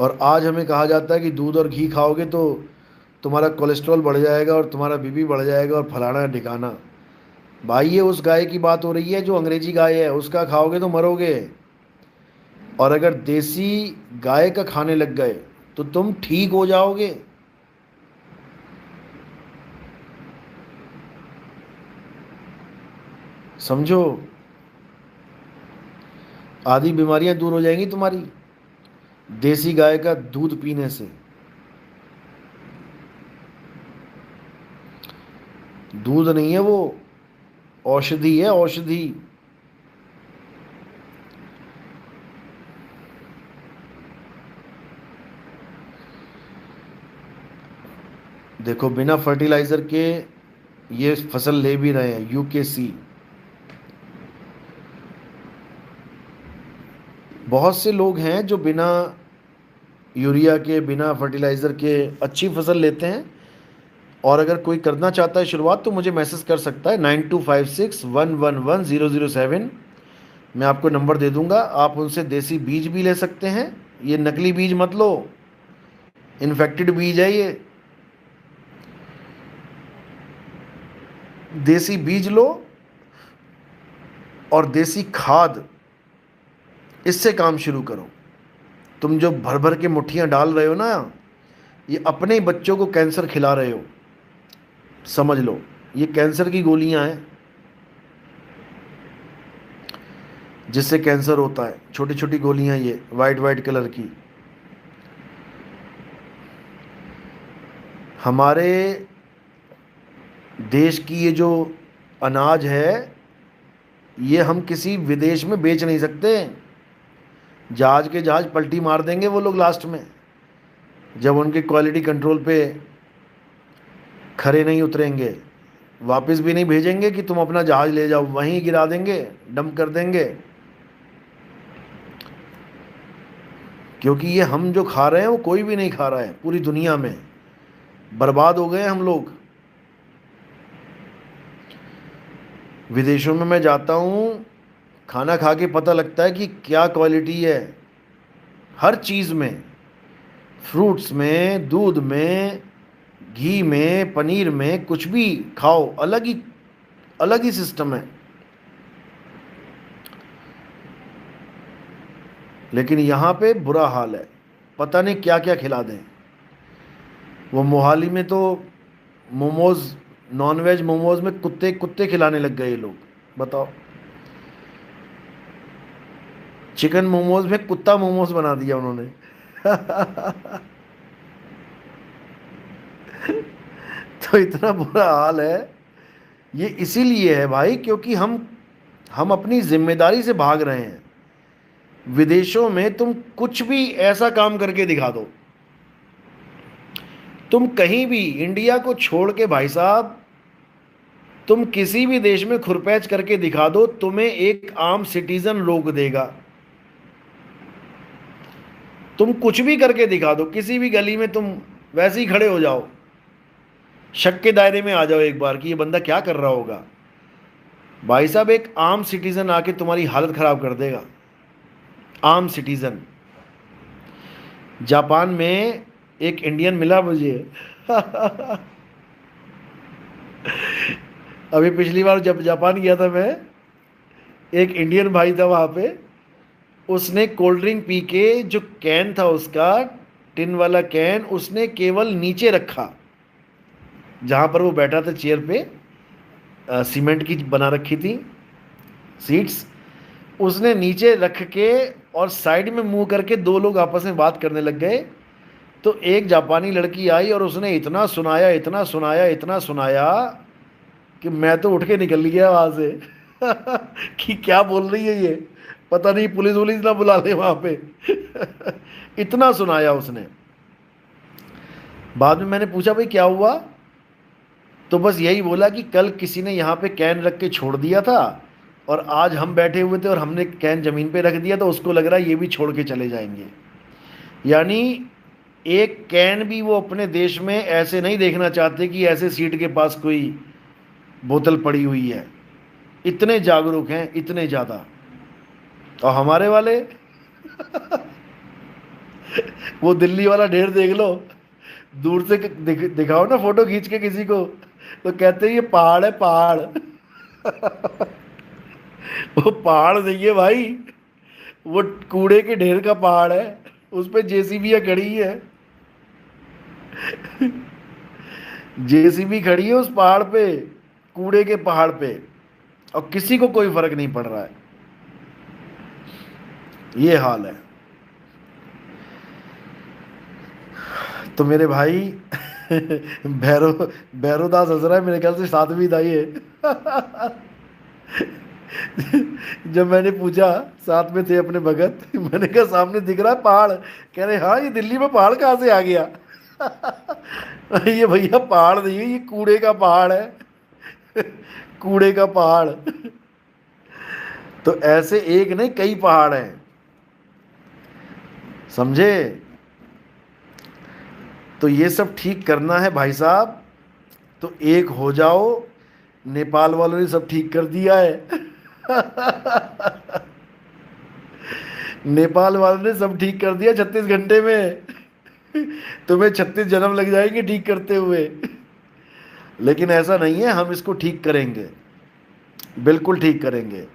और आज हमें कहा जाता है कि दूध और घी खाओगे तो तुम्हारा कोलेस्ट्रॉल बढ़ जाएगा और तुम्हारा बीपी बढ़ जाएगा और फलाना ढिकाना। भाई ये उस गाय की बात हो रही है जो अंग्रेजी गाय है, उसका खाओगे तो मरोगे। और अगर देसी गाय का खाने लग गए तो तुम ठीक हो जाओगे। समझो, आधी बीमारियां दूर हो जाएंगी तुम्हारी देसी गाय का दूध पीने से। दूध नहीं है वो, औषधि है, औषधि। देखो, बिना फर्टिलाइजर के ये फसल ले भी रहे हैं यूकेसी। बहुत से लोग हैं जो बिना यूरिया के, बिना फर्टिलाइज़र के अच्छी फसल लेते हैं। और अगर कोई करना चाहता है शुरुआत तो मुझे मैसेज कर सकता है 9256111007। मैं आपको नंबर दे दूंगा, आप उनसे देसी बीज भी ले सकते हैं। ये नकली बीज मत लो, इन्फेक्टेड बीज है ये। देसी बीज लो और देसी खाद, इससे काम शुरू करो। तुम जो भर भर के मुट्ठियाँ डाल रहे हो ना, ये अपने ही बच्चों को कैंसर खिला रहे हो। समझ लो, ये कैंसर की गोलियां हैं जिससे कैंसर होता है। छोटी छोटी गोलियां, ये वाइट वाइट कलर की। हमारे देश की ये जो अनाज है, ये हम किसी विदेश में बेच नहीं सकते। जहाज के जहाज पलटी मार देंगे वो लोग लास्ट में, जब उनके क्वालिटी कंट्रोल पे खरे नहीं उतरेंगे। वापस भी नहीं भेजेंगे कि तुम अपना जहाज ले जाओ, वहीं गिरा देंगे, डंप कर देंगे। क्योंकि ये हम जो खा रहे हैं वो कोई भी नहीं खा रहा है पूरी दुनिया में। बर्बाद हो गए हम लोग। विदेशों में मैं जाता हूँ, खाना खा के पता लगता है कि क्या क्वालिटी है हर चीज़ में। फ्रूट्स में, दूध में, घी में, पनीर में, कुछ भी खाओ, अलग ही सिस्टम है। लेकिन यहाँ पे बुरा हाल है, पता नहीं क्या क्या खिला दें। वो मोहाली में तो मोमोज, नॉनवेज मोमोज में कुत्ते कुत्ते खिलाने लग गए ये लोग। बताओ, चिकन मोमोज में कुत्ता मोमोज बना दिया उन्होंने। तो इतना बुरा हाल है। ये इसीलिए है भाई, क्योंकि हम अपनी जिम्मेदारी से भाग रहे हैं। विदेशों में तुम कुछ भी ऐसा काम करके दिखा दो, तुम कहीं भी इंडिया को छोड़ के भाई साहब, तुम किसी भी देश में खुरपैच करके दिखा दो, तुम्हें एक आम सिटीजन रोक देगा। तुम कुछ भी करके दिखा दो, किसी भी गली में तुम वैसे ही खड़े हो जाओ, शक के दायरे में आ जाओ एक बार कि ये बंदा क्या कर रहा होगा, भाई साहब एक आम सिटीजन आके तुम्हारी हालत खराब कर देगा। आम सिटीजन। जापान में एक इंडियन मिला मुझे अभी पिछली बार जब जापान गया था मैं, एक इंडियन भाई था वहाँ पे। उसने कोल्ड ड्रिंक पी के जो कैन था उसका, टिन वाला कैन, उसने केवल नीचे रखा जहाँ पर वो बैठा था चेयर पे। सीमेंट की बना रखी थी सीट्स। उसने नीचे रख के और साइड में मुंह करके दो लोग आपस में बात करने लग गए। तो एक जापानी लड़की आई और उसने इतना सुनाया, इतना सुनाया, इतना सुनाया कि मैं तो उठ के निकल गया वहाँ से कि क्या बोल रही है ये, पता नहीं पुलिस वुलिस ना बुला ले वहाँ पे इतना सुनाया उसने। बाद में मैंने पूछा भाई क्या हुआ, तो बस यही बोला कि कल किसी ने यहाँ पे कैन रख के छोड़ दिया था और आज हम बैठे हुए थे और हमने कैन ज़मीन पे रख दिया, तो उसको लग रहा है ये भी छोड़ के चले जाएंगे। यानी एक कैन भी वो अपने देश में ऐसे नहीं देखना चाहते कि ऐसे सीट के पास कोई बोतल पड़ी हुई है। इतने जागरूक हैं, इतने ज़्यादा। और हमारे वाले वो दिल्ली वाला ढेर देख लो, दूर से दिखाओ ना फोटो खींच के किसी को, तो कहते हैं ये पहाड़ है, पहाड़ वो पहाड़ नहीं है भाई, वो कूड़े के ढेर का पहाड़ है। उस पे जेसीबी खड़ी है जेसीबी खड़ी है उस पहाड़ पे, कूड़े के पहाड़ पे, और किसी को कोई फर्क नहीं पड़ रहा है। ये हाल है। तो मेरे भाई भैरोदास हंस रहा है, मेरे ख्याल से सातवीं दाई है जब मैंने पूछा, साथ में थे अपने भगत, मैंने कहा सामने दिख रहा है पहाड़, कह रहे हाँ ये दिल्ली में पहाड़ कहाँ से आ गया ये भैया पहाड़ नहीं है, ये कूड़े का पहाड़ है कूड़े का पहाड़ तो ऐसे एक नहीं कई पहाड़ हैं, समझे। तो ये सब ठीक करना है भाई साहब, तो एक हो जाओ। नेपाल वालों ने सब ठीक कर दिया है नेपाल वालों ने सब ठीक कर दिया 36 घंटे में तुम्हें 36 जन्म लग जाएंगे ठीक करते हुए। लेकिन ऐसा नहीं है, हम इसको ठीक करेंगे, बिल्कुल ठीक करेंगे।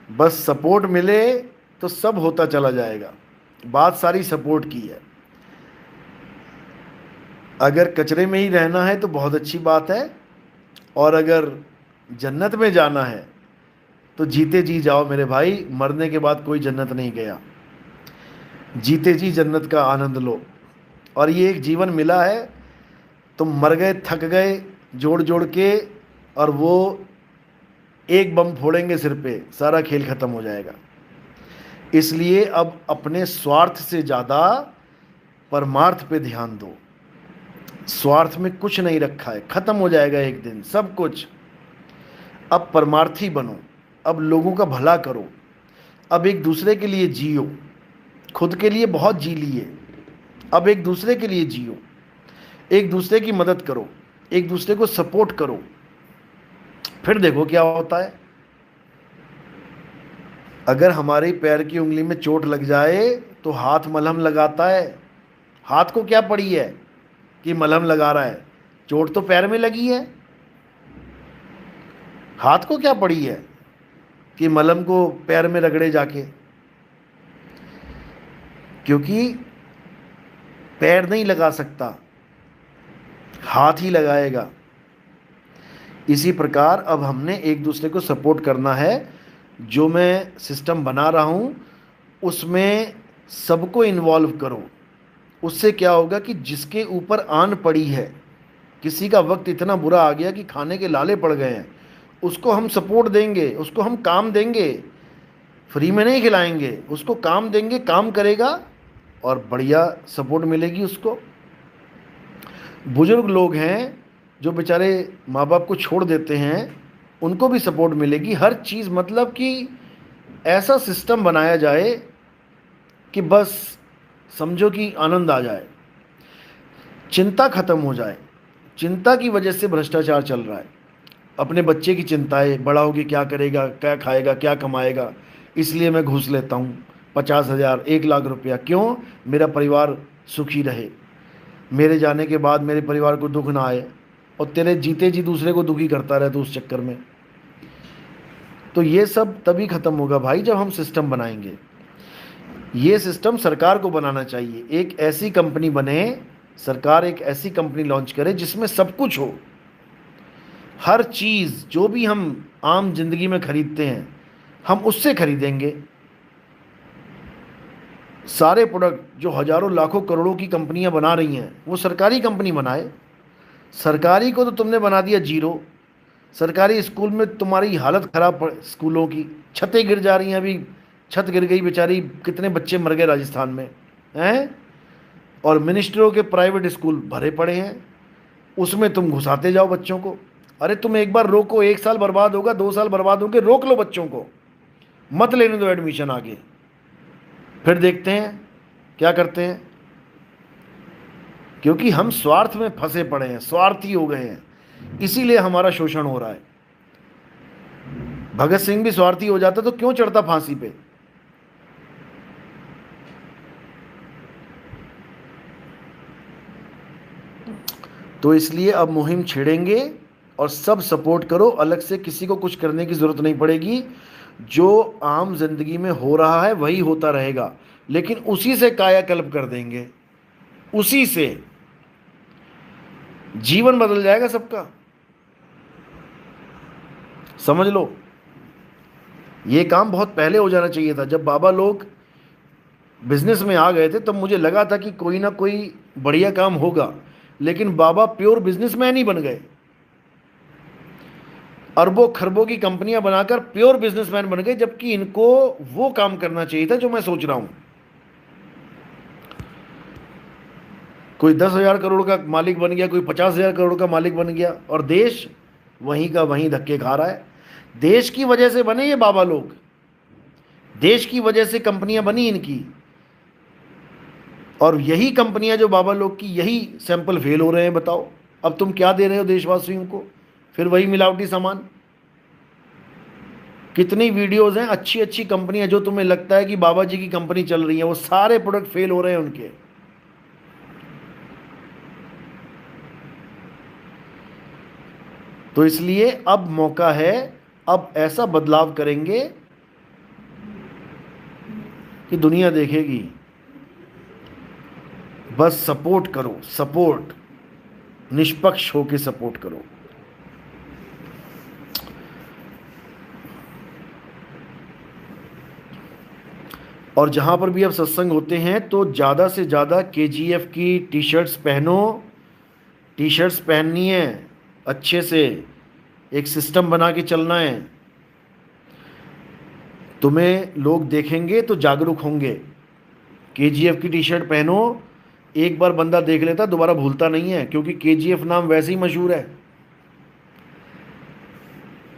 बस सपोर्ट मिले तो सब होता चला जाएगा। बात सारी सपोर्ट की है। अगर कचरे में ही रहना है तो बहुत अच्छी बात है, और अगर जन्नत में जाना है तो जीते जी जाओ मेरे भाई, मरने के बाद कोई जन्नत नहीं गया। जीते जी जन्नत का आनंद लो। और ये एक जीवन मिला है, तुम मर गए, थक गए जोड़ जोड़ के, और वो एक बम फोड़ेंगे सिर पे, सारा खेल खत्म हो जाएगा। इसलिए अब अपने स्वार्थ से ज़्यादा परमार्थ पे ध्यान दो। स्वार्थ में कुछ नहीं रखा है, खत्म हो जाएगा एक दिन सब कुछ। अब परमार्थी बनो, अब लोगों का भला करो, अब एक दूसरे के लिए जियो। खुद के लिए बहुत जी लिए, अब एक दूसरे के लिए जियो, एक दूसरे की मदद करो, एक दूसरे को सपोर्ट करो, फिर देखो क्या होता है। अगर हमारे पैर की उंगली में चोट लग जाए तो हाथ मलहम लगाता है। हाथ को क्या पड़ी है कि मलहम लगा रहा है, चोट तो पैर में लगी है। हाथ को क्या पड़ी है कि मलहम को पैर में रगड़े जाके, क्योंकि पैर नहीं लगा सकता, हाथ ही लगाएगा। इसी प्रकार अब हमने एक दूसरे को सपोर्ट करना है। जो मैं सिस्टम बना रहा हूँ उसमें सबको इन्वॉल्व करो। उससे क्या होगा कि जिसके ऊपर आन पड़ी है किसी का वक्त इतना बुरा आ गया कि खाने के लाले पड़ गए हैं, उसको हम सपोर्ट देंगे, उसको हम काम देंगे, फ्री में नहीं खिलाएंगे, उसको काम देंगे, काम करेगा और बढ़िया सपोर्ट मिलेगी उसको। बुजुर्ग लोग हैं जो बेचारे माँ बाप को छोड़ देते हैं, उनको भी सपोर्ट मिलेगी। हर चीज़ मतलब कि ऐसा सिस्टम बनाया जाए कि बस समझो कि आनंद आ जाए, चिंता खत्म हो जाए। चिंता की वजह से भ्रष्टाचार चल रहा है। अपने बच्चे की चिंताएं, बड़ा होके क्या करेगा, क्या खाएगा, क्या कमाएगा, इसलिए मैं घूस लेता हूँ 50,000 1 लाख रुपया। क्यों? मेरा परिवार सुखी रहे, मेरे जाने के बाद मेरे परिवार को दुख ना आए। और तेरे जीते जी दूसरे को दुखी करता रहे तो उस चक्कर में। तो ये सब तभी ख़त्म होगा भाई जब हम सिस्टम बनाएंगे। ये सिस्टम सरकार को बनाना चाहिए। एक ऐसी कंपनी बने, सरकार एक ऐसी कंपनी लॉन्च करे जिसमें सब कुछ हो। हर चीज़ जो भी हम आम जिंदगी में खरीदते हैं हम उससे खरीदेंगे। सारे प्रोडक्ट जो हजारों लाखों करोड़ों की कंपनियां बना रही हैं वो सरकारी कंपनी बनाए। सरकारी को तो तुमने बना दिया जीरो। सरकारी स्कूल में तुम्हारी हालत ख़राब स्कूलों की छतें गिर जा रही हैं। अभी छत गिर गई बेचारी, कितने बच्चे मर गए राजस्थान में हैं। और मिनिस्टरों के प्राइवेट स्कूल भरे पड़े हैं, उसमें तुम घुसाते जाओ बच्चों को। अरे तुम एक बार रोको, 1 साल बर्बाद होगा, 2 साल बर्बाद होंगे, रोक लो बच्चों को, मत लेने दो एडमिशन आगे, फिर देखते हैं क्या करते हैं। क्योंकि हम स्वार्थ में फंसे पड़े हैं, स्वार्थी हो गए हैं, इसीलिए हमारा शोषण हो रहा है। भगत सिंह भी स्वार्थी हो जाता तो क्यों चढ़ता फांसी पे? तो इसलिए अब मुहिम छेड़ेंगे और सब सपोर्ट करो। अलग से किसी को कुछ करने की ज़रूरत नहीं पड़ेगी। जो आम जिंदगी में हो रहा है वही होता रहेगा, लेकिन उसी से कायाकल्प कर देंगे, उसी से जीवन बदल जाएगा सबका। समझ लो, ये काम बहुत पहले हो जाना चाहिए था। जब बाबा लोग बिजनेस में आ गए थे तब मुझे लगा था कि कोई ना कोई बढ़िया काम होगा, लेकिन बाबा प्योर बिजनेसमैन ही बन गए। अरबों खरबों की कंपनियां बनाकर प्योर बिजनेसमैन बन गए, जबकि इनको वो काम करना चाहिए था जो मैं सोच रहा हूं। कोई 10,000 करोड़ का मालिक बन गया, कोई 50,000 करोड़ का मालिक बन गया, और देश वहीं का वहीं धक्के खा रहा है। देश की वजह से बने ये बाबा लोग, देश की वजह से कंपनियां बनी इनकी। और यही कंपनियां जो बाबा लोग की, यही सैंपल फेल हो रहे हैं। बताओ अब तुम क्या दे रहे हो देशवासियों को? फिर वही मिलावटी सामान। कितनी वीडियोस हैं, अच्छी अच्छी कंपनियां जो तुम्हें लगता है कि बाबा जी की कंपनी चल रही है, वो सारे प्रोडक्ट फेल हो रहे हैं उनके। तो इसलिए अब मौका है, अब ऐसा बदलाव करेंगे कि दुनिया देखेगी। बस सपोर्ट करो, सपोर्ट, निष्पक्ष होकर सपोर्ट करो। और जहां पर भी अब सत्संग होते हैं तो ज़्यादा से ज़्यादा केजीएफ की टी शर्ट्स पहनो। टी शर्ट्स पहननी है अच्छे से, एक सिस्टम बना के चलना है। तुम्हें लोग देखेंगे तो जागरूक होंगे। केजीएफ की टी शर्ट पहनो, एक बार बंदा देख लेता दोबारा भूलता नहीं है, क्योंकि केजीएफ नाम वैसे ही मशहूर है।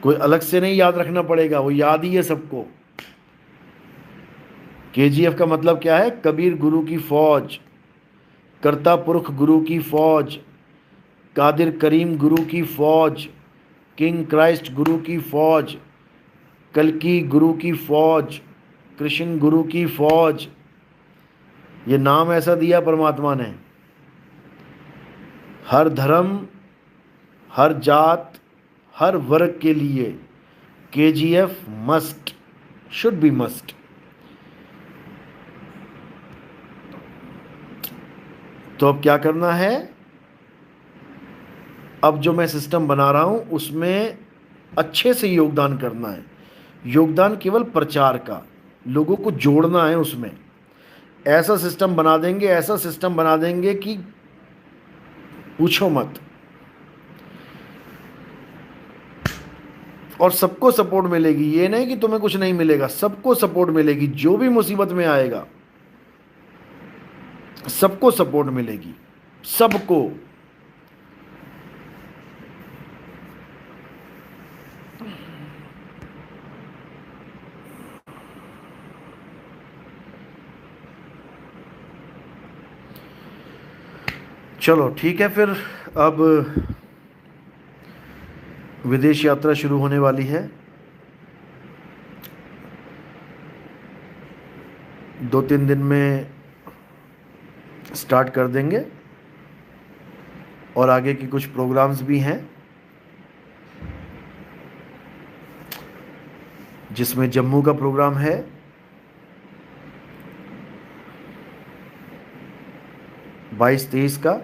कोई अलग से नहीं याद रखना पड़ेगा, वो याद ही है सबको। केजीएफ का मतलब क्या है? कबीर गुरु की फौज, करता पुरख गुरु की फौज, कादिर करीम गुरु की फौज, किंग क्राइस्ट गुरु की फौज, कल्कि गुरु की फौज, कृष्ण गुरु की फौज। ये नाम ऐसा दिया परमात्मा ने। हर धर्म, हर जात, हर वर्ग के लिए KGF must, should be must. तो अब क्या करना है? अब जो मैं सिस्टम बना रहा हूं उसमें अच्छे से योगदान करना है। योगदान केवल प्रचार का, लोगों को जोड़ना है उसमें। ऐसा सिस्टम बना देंगे, ऐसा सिस्टम बना देंगे कि पूछो मत। और सबको सपोर्ट मिलेगी। ये नहीं कि तुम्हें कुछ नहीं मिलेगा, सबको सपोर्ट मिलेगी। जो भी मुसीबत में आएगा सबको सपोर्ट मिलेगी, सबको। चलो ठीक है फिर, अब विदेश यात्रा शुरू होने वाली है। 2-3 दिन में स्टार्ट कर देंगे, और आगे की कुछ प्रोग्राम्स भी हैं जिसमें जम्मू का प्रोग्राम है, 22-23 का।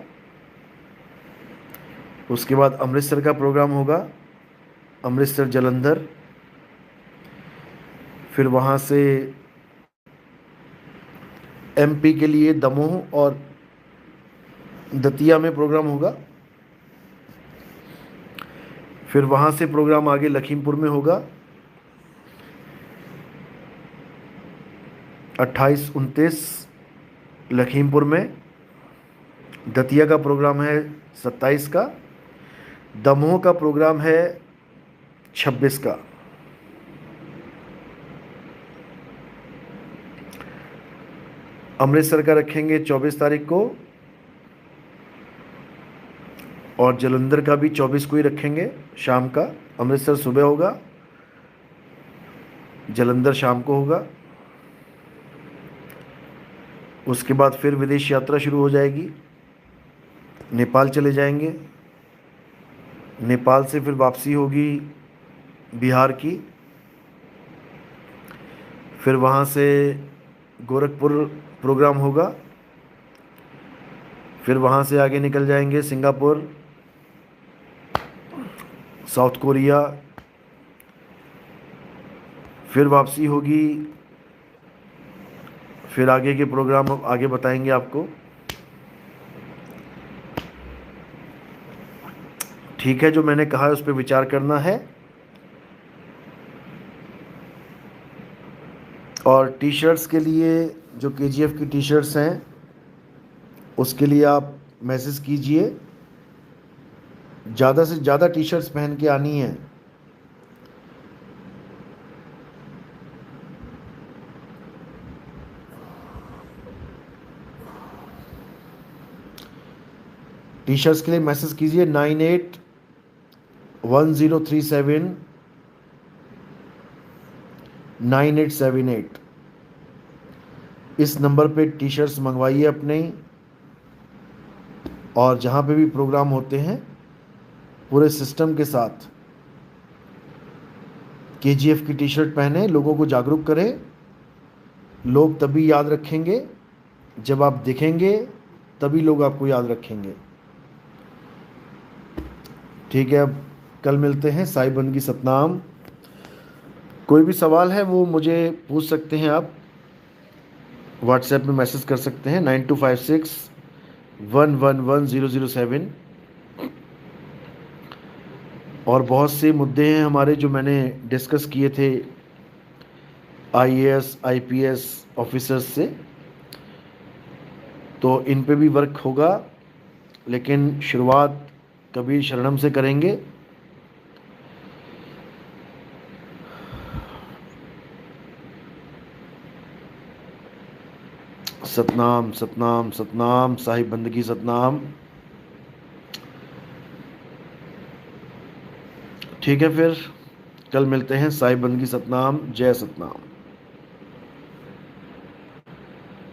उसके बाद अमृतसर का प्रोग्राम होगा, अमृतसर जलंधर। फिर वहाँ से एमपी के लिए दमोह और दतिया में प्रोग्राम होगा। फिर वहाँ से प्रोग्राम आगे लखीमपुर में होगा, 28-29 लखीमपुर में। दतिया का प्रोग्राम है 27 का। दमोह का प्रोग्राम है 26 का। अमृतसर का रखेंगे 24 तारीख को, और जलंधर का भी 24 को ही रखेंगे शाम का। अमृतसर सुबह होगा, जलंधर शाम को होगा। उसके बाद फिर विदेश यात्रा शुरू हो जाएगी, नेपाल चले जाएंगे। नेपाल से फिर वापसी होगी बिहार की। फिर वहाँ से गोरखपुर प्रोग्राम होगा। फिर वहाँ से आगे निकल जाएंगे सिंगापुर, साउथ कोरिया। फिर वापसी होगी। फिर आगे के प्रोग्राम आगे बताएंगे आपको। ठीक है, जो मैंने कहा है उस पर विचार करना है। और टी शर्ट्स के लिए, जो केजीएफ की टी शर्ट्स हैं, उसके लिए आप मैसेज कीजिए। ज़्यादा से ज़्यादा टी शर्ट्स पहन के आनी है। टी शर्ट्स के लिए मैसेज कीजिए 9810379878। इस नंबर पे टी शर्ट्स मंगवाइए अपने। और जहाँ पे भी प्रोग्राम होते हैं पूरे सिस्टम के साथ केजीएफ की टी शर्ट पहने, लोगों को जागरूक करें। लोग तभी याद रखेंगे जब आप दिखेंगे, तभी लोग आपको याद रखेंगे। ठीक है, अब कल मिलते हैं। साई बंदगी सतनाम। कोई भी सवाल है वो मुझे पूछ सकते हैं, आप व्हाट्सएप में मैसेज कर सकते हैं 9256111007। और बहुत से मुद्दे हैं हमारे जो मैंने डिस्कस किए थे आईएएस आईपीएस ऑफिसर्स से, तो इन पे भी वर्क होगा। लेकिन शुरुआत कबीर शरणम से करेंगे। सतनाम सतनाम सतनाम, साहिब बंदगी सतनाम। ठीक है, फिर कल मिलते हैं। साहिब बंदगी सतनाम। जय सतनाम।